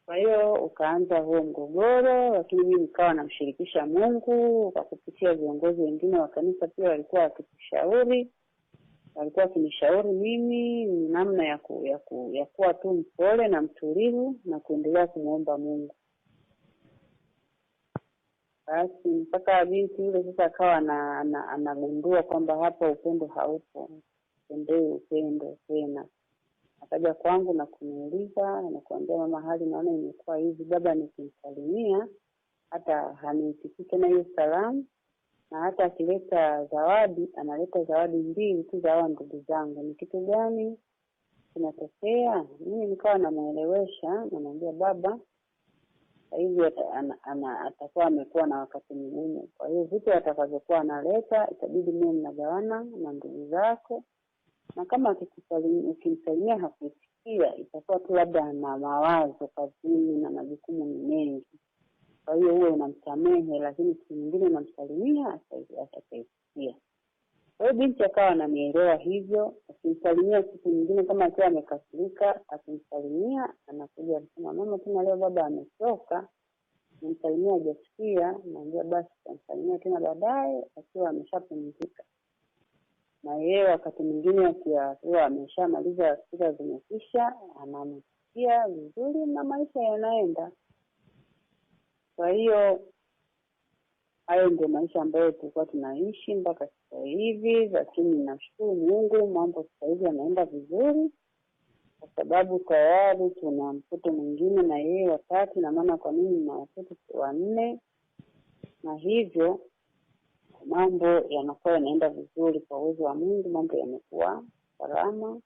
Kwa hiyo ukaanza huo mgogoro, lakini mimi nikawa namshirikisha Mungu, kwa kupitia viongozi wengine wa kanisa pia walikuwa wakitushauri. Walikuwa wakinishauri mimi namna ya kuwa tu mpole na mtulivu na kuendelea kumuomba Mungu. Basi mpaka binti yule sasa akawa anagundua kwamba hapa upendo haupo, upendo tena. Akaja kwangu na kuniuliza na kuambia, mama, hali naona imekuwa hivi, baba nikimsalimia hata haniitikii tena hiyo salamu, na hata akileta zawadi analeta zawadi 2 tu za ndugu zangu. Ni kitu gani kinatokea? Mimi nikawa namuelewesha, namwambia baba hivi atakuwa amekuwa na wakati mgumu, kwa hiyo vitu atakavyokuwa analeta itabidi mimi mnagawana na ndugu zako, na kama ukimsalimia hakusikia itakuwa tu labda na mawazo kazini na majukumu mengi, kwa hiyo uwe unamsamehe, lakini siku nyingine unamsalimia atasikia. Kwa hiyo binti akawa ananielewa hivyo, akimsalimia siku nyingine kama akiwa amekasirika, akimsalimia anakuja anasema, mama tena leo baba amechoka, nimsalimia hajasikia, naambia basi tamsalimia tena baadaye akiwa ameshapumzika. Na yeye wakati mwingine akiwa ameshamaliza siku zimekwisha, anamsikia vizuri na maisha yanaenda. Kwa hiyo hayo ndio maisha ambayo tulikuwa tunaishi mpaka sasa hivi, lakini nashukuru Mungu mambo sasa hivi yanaenda vizuri, kwa sababu tayari tuna mtoto mwingine na yeye wa 3, na maana kwa mimi na watoto 4, na hivyo mambo yanakuwa yanaenda vizuri kwa uwezo wa Mungu. Mambo yamekuwa salama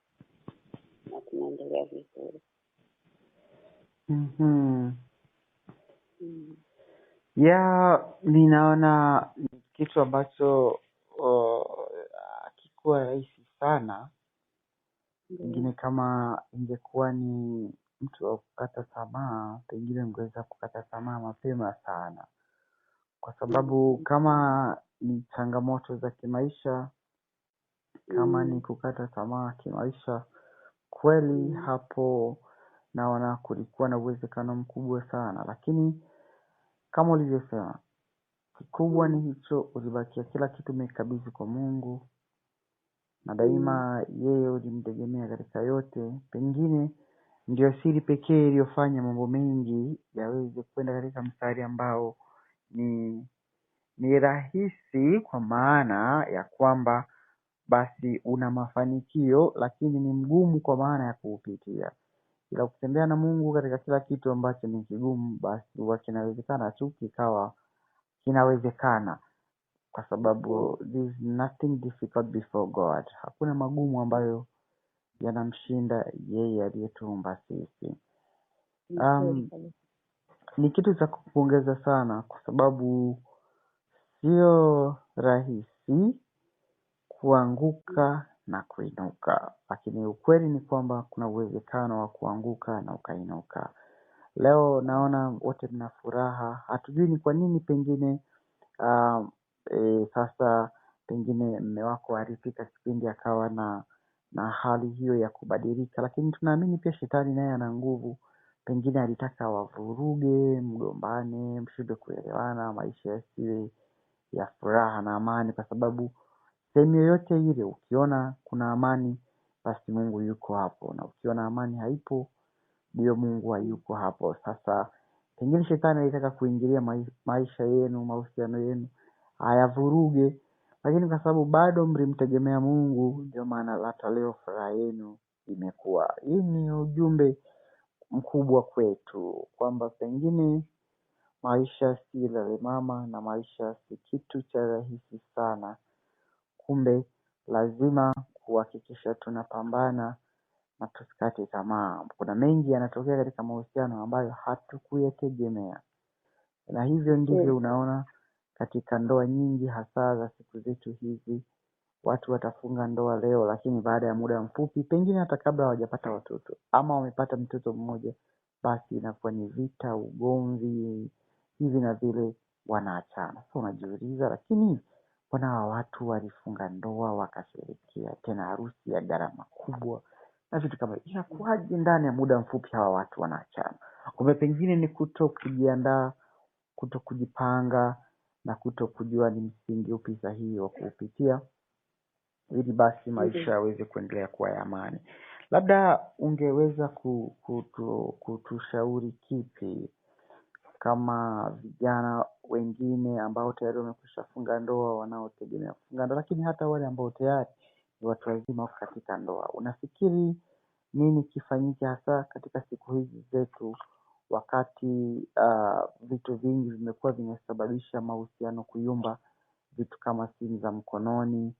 na tunaendelea vizuri. Ya, ninaona kitu ambacho hakikuwa rahisi sana. Pengine kama ingekuwa ni mtu wa kukata tamaa, pengine ungeweza kukata tamaa mapema sana, kwa sababu kama ni changamoto za kimaisha, kama ni kukata tamaa kimaisha, kweli hapo naona kulikuwa na uwezekano mkubwa sana, lakini kama ulivyosema, kikubwa ni hicho, ulibakia kila kitu umekabidhi kwa Mungu na daima yeye ulimtegemea katika yote. Pengine ndio siri pekee iliyofanya mambo mengi yaweze kwenda katika mstari ambao ni rahisi, kwa maana ya kwamba basi una mafanikio, lakini ni mgumu kwa maana ya kuupitia. Ila kutembea na Mungu katika kila kitu ambacho ni kigumu, basi huwa kinawezekana tu, kikawa kinawezekana, kwa sababu there's nothing difficult before God. Hakuna magumu ambayo yanamshinda yeye aliyetuumba sisi. Ni kitu cha kupongeza sana, kwa sababu sio rahisi kuanguka na kuinuka, lakini ukweli ni kwamba kuna uwezekano wa kuanguka na ukainuka. Leo naona wote mna furaha, hatujui ni kwa nini. Pengine sasa pengine mume wako alifika kipindi akawa na hali hiyo ya kubadilika, lakini tunaamini pia shetani naye ana nguvu. Pengine alitaka wavuruge, mgombane, mshindwe kuelewana, maisha yasiwe ya furaha na amani, kwa sababu sehemu yoyote ile ukiona kuna amani, basi Mungu yuko hapo, na ukiona amani haipo, ndio Mungu hayuko hapo. Sasa pengine shetani alitaka kuingilia maisha yenu, mahusiano yenu ayavuruge, lakini kwa sababu bado mlimtegemea Mungu, ndio maana hata leo furaha yenu imekuwa. Hii ni ujumbe mkubwa kwetu, kwamba pengine maisha si lalemama na maisha si kitu cha rahisi sana. Kumbe lazima kuhakikisha tunapambana na tusikate tamaa. Kuna mengi yanatokea katika mahusiano ambayo hatukuyategemea, na hivyo ndivyo unaona katika ndoa nyingi, hasa za siku zetu hizi. Watu watafunga ndoa leo, lakini baada ya muda mfupi, pengine hata kabla hawajapata watoto ama wamepata mtoto mmoja, basi inakuwa ni vita, ugomvi, hivi na vile, wanaachana. So unajiuliza, lakini mbona hawa watu walifunga ndoa wakasherehekea tena harusi ya gharama kubwa na vitu kama hivyo, inakuwaje ndani ya muda mfupi hawa watu wanaachana? Kumbe pengine ni kuto kujiandaa, kuto kujipanga, na kuto kujua ni msingi upi sahihi wa kuupitia ili basi maisha yaweze kuendelea kuwa ya amani. Labda ungeweza kutushauri kipi kama vijana wengine ambao tayari wamekwisha funga ndoa, wanaotegemea kufunga ndoa, lakini hata wale ambao tayari ni watu wazima katika ndoa? Unafikiri nini kifanyike hasa katika siku hizi zetu, wakati vitu vingi vimekuwa vinasababisha mahusiano kuyumba, vitu kama simu za mkononi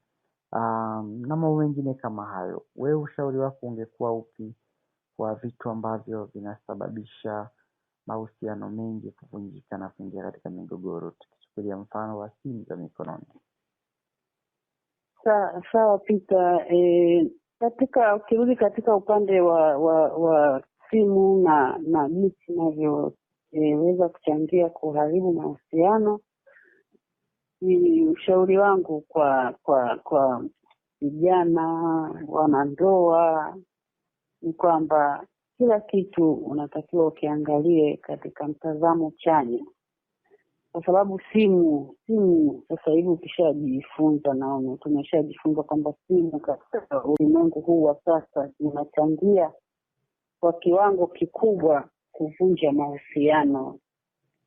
na mambo mengine kama hayo? Wewe ushauri wako ungekuwa upi kwa vitu ambavyo vinasababisha mahusiano mengi kuvunjika na kuingia katika migogoro, tukichukulia mfano wa simu za mikononi? Sawa Peter, ukirudi katika upande wa simu na jinsi inavyoweza kuchangia kuharibu mahusiano, ni ushauri wangu kwa vijana wanandoa ni kwamba kila kitu unatakiwa ukiangalie katika mtazamo chanya, kwa sababu simu sasa hivi ukishajifunza, naona tumeshajifunza kwamba simu katika ulimwengu huu wa sasa inachangia kwa kiwango kikubwa kuvunja mahusiano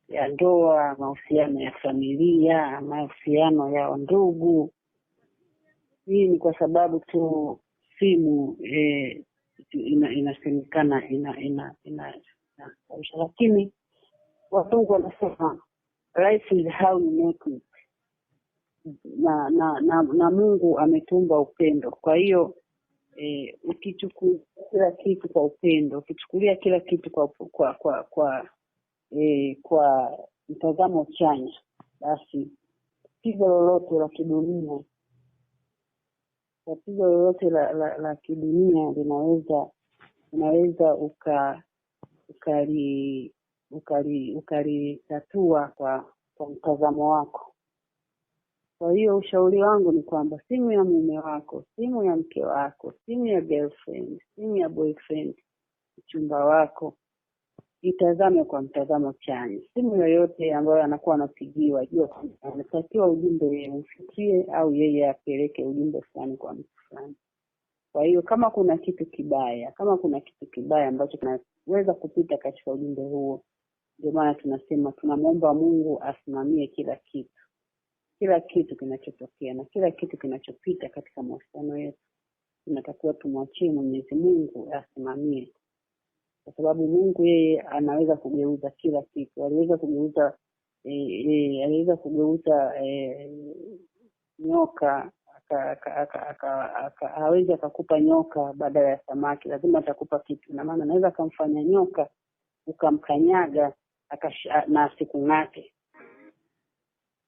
ya ndoa, mahusiano ya familia, mahusiano ya ndugu. Hii ni kwa sababu tu simu inasemekana lakini watu wanasema life is how you make it. Na Mungu ametumba upendo. Kwa hiyo ukichukulia kila kitu kwa upendo, ukichukulia kila kitu kwa mtazamo chanya, basi tatizo lolote la kidunia linaweza ukalitatua kwa mtazamo wako. Kwa hiyo ushauri wangu ni kwamba simu ya mume wako, simu ya mke wako, simu ya girlfriend, simu ya boyfriend, mchumba wako, itazame kwa mtazamo chanya. Simu yoyote ambayo anakuwa anapigiwa, jua kwamba anatakiwa ujumbe umfikie au yeye apeleke ujumbe fulani kwa mtu fulani. Kwa hiyo kama kuna kitu kibaya ambacho kinaweza kupita katika ujumbe huo, ndio maana tunasema tunamwomba Mungu asimamie kila kitu kinachotokea na kila kitu kinachopita katika mahusiano yetu. Tunatakiwa tumwachie Mwenyezi Mungu asimamie, kwa sababu Mungu yeye anaweza kugeuza kila kitu. Aliweza kugeuza nyoka, hawezi akakupa nyoka badala ya samaki, lazima atakupa kitu. Na maana anaweza kumfanya nyoka ukamkanyaga na asikung'ate.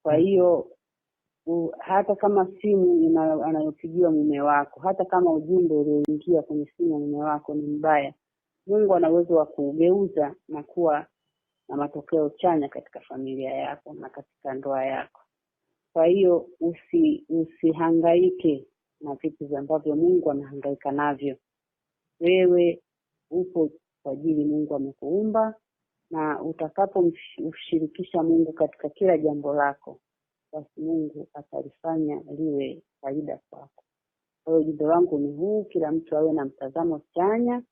Kwa hiyo hata kama simu anayopigiwa mume wako, hata kama ujumbe ulioingia kwenye simu ya mume wako ni mbaya, Mungu ana uwezo wa kugeuza na kuwa na matokeo chanya katika familia yako na katika ndoa yako. Kwa hiyo usihangaike na vitu ambavyo Mungu anahangaika navyo. Wewe upo kwa ajili Mungu amekuumba, na utakapomshirikisha Mungu katika kila jambo lako, basi Mungu atalifanya liwe faida kwako. Kwa hiyo ujumbe wangu ni huu: kila mtu awe na mtazamo chanya,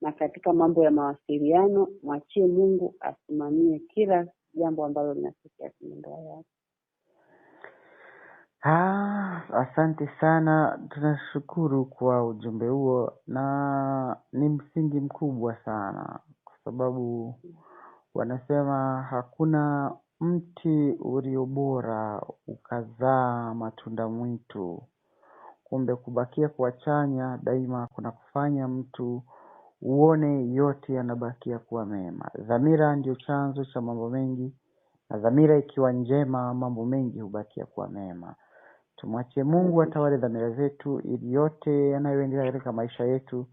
na katika mambo ya mawasiliano mwachie Mungu asimamie kila jambo ambalo linatokea kwenye ndoa yako. Asante sana, tunashukuru kwa ujumbe huo, na ni msingi mkubwa sana, kwa sababu wanasema hakuna mti ulio bora ukazaa matunda mwitu. Kumbe kubakia kwa chanya daima kuna kufanya mtu uone yote yanabakia kuwa mema. Dhamira ndio chanzo cha mambo mengi, na dhamira ikiwa njema mambo mengi hubakia kuwa mema. Tumwachie Mungu atawale dhamira zetu, ili yote yanayoendelea katika maisha yetu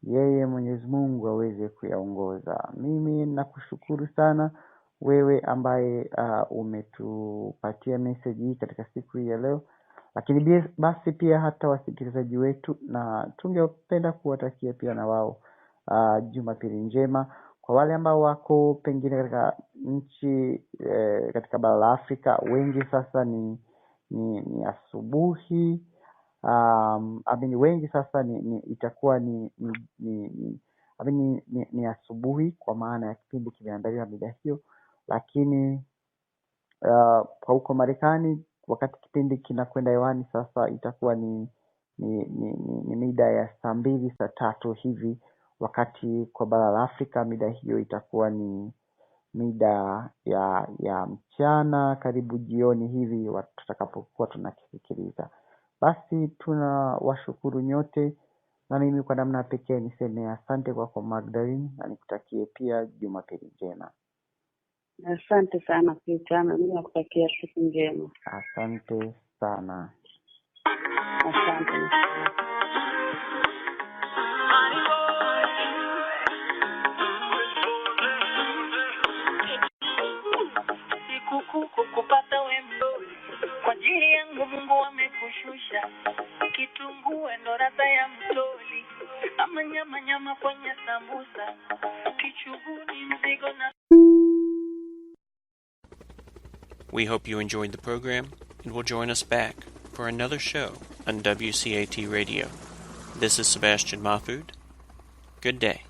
yeye Mwenyezi Mungu aweze kuyaongoza. Mimi nakushukuru sana wewe ambaye umetupatia message hii katika siku hii ya leo, lakini basi pia hata wasikilizaji wetu, na tungependa kuwatakia pia na wao Jumapili njema. Kwa wale ambao wako pengine katika nchi katika bara la Afrika, wengi sasa ni asubuhi, wengi sasa itakuwa ni asubuhi, kwa maana ya kipindi kimeandaliwa mida hiyo. Lakini kwa huko Marekani, wakati kipindi kinakwenda hewani sasa, itakuwa ni mida ya saa 2 saa 3 hivi, wakati kwa bara la Afrika mida hiyo itakuwa ni mida ya mchana karibu jioni hivi tutakapokuwa tunakisikiliza. Basi tunawashukuru nyote, na mimi kwa namna pekee niseme asante kwa Magdalene, na nikutakie pia Jumapili njema. Asante sana Peter, na mimi nakutakia siku njema. Asante sana. Asante. Kupata wembo kwa ajili yangu Mungu amekushusha, kitungue ndo ladha ya mtoli, ama nyama kwenye sambusa, kichuguni mzigo na. We hope you enjoyed the program and will join us back for another show on WCAT Radio. This is Sebastian Mahfood. Good day.